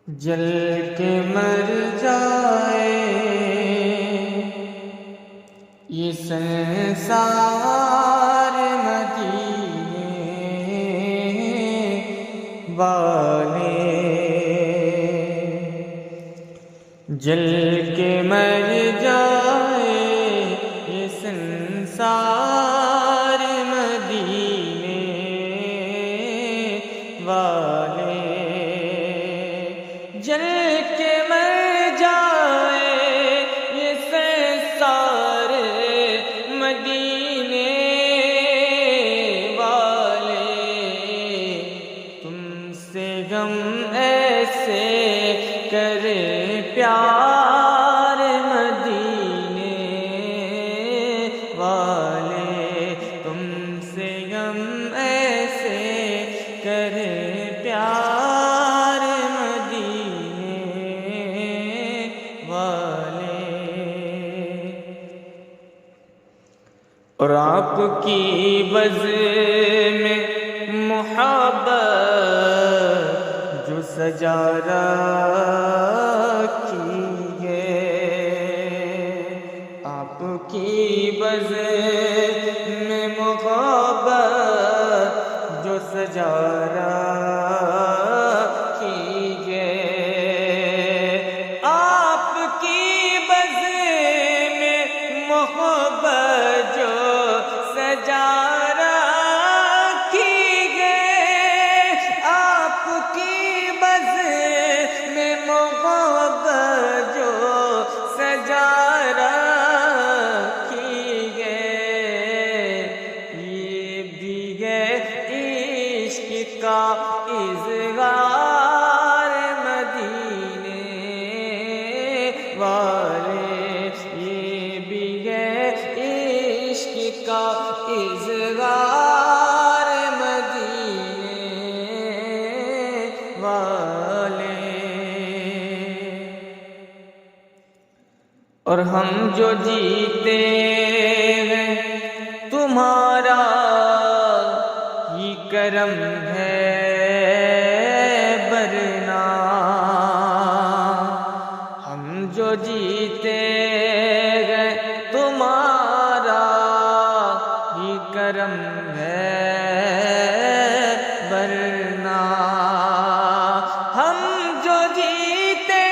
جل کے مر جائے یہ سنسار مدینے والے، جل کے مر جائے یہ سنسار مدینے والے، جل کے مر جائے یہ سنسار مدینے والے، تم سے غم ایسے کرے پیار مدینے والے، تم سے غم ایسے کرے پیار مدینے والے، اور آپ کی بزم میں محبت جو سجا رکھی ہے، آپ کی بزم میں محبت جو سجا رکھی ہے، آپ کی بزم میں محبت جو سجا کا اظہار مدینے والے، یہ بھی ہے عشق کا اظہار مدینے والے، اور ہم جو جیتے ہیں تمہارا ہی کرم ہے برنا، ہم جو جیتے ہیں تمہارا ہی کرم ہے برنا، ہم جو جیتے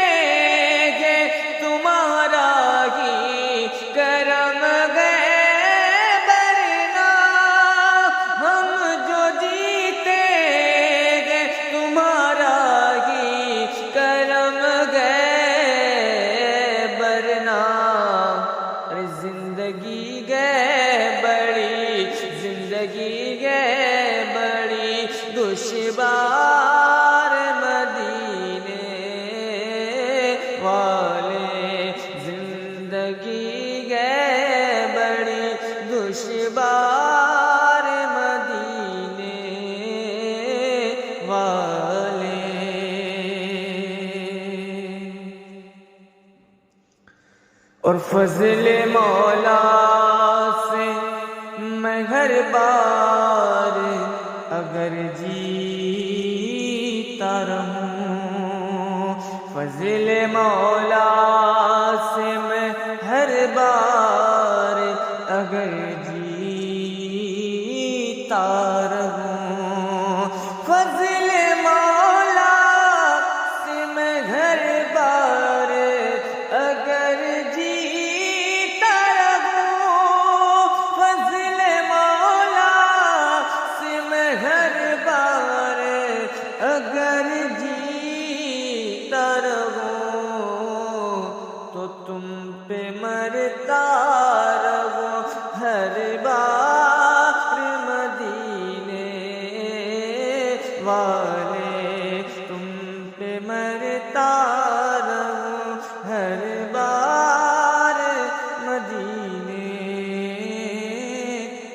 ہیں تمہارا ہی کرم ہے دشوار مدینے والے، زندگی ہے بڑی دشوار مدینے والے، اور فضل مولا سے میں ہر بار اگر جیتا رہوں، فضل مولا سے میں ہر بار اگر جیتا رہوں، فضل مولا سے میں ہر بار اگر جیتا رہوں، فضل مولا سے میں ہر بار اگر جیتا رہوں، تو تم پہ مرتا رہوں ہر بار مدینے والے، تم پہ مرتا رہوں ہر بار مدینے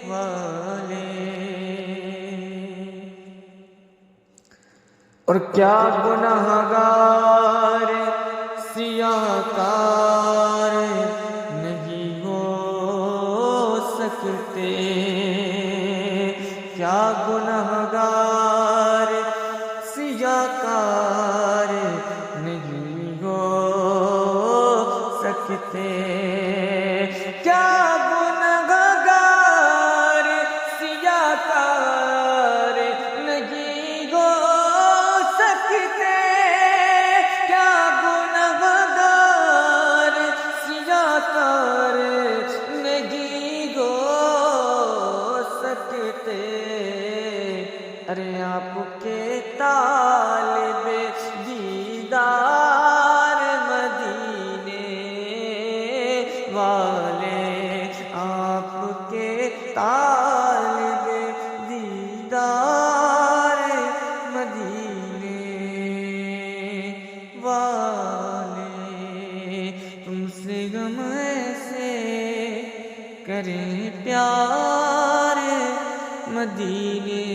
والے، اور کیا گنہگار سیاکار نہیں ہو سکتے، کیا گنہگار سیاکار مدینے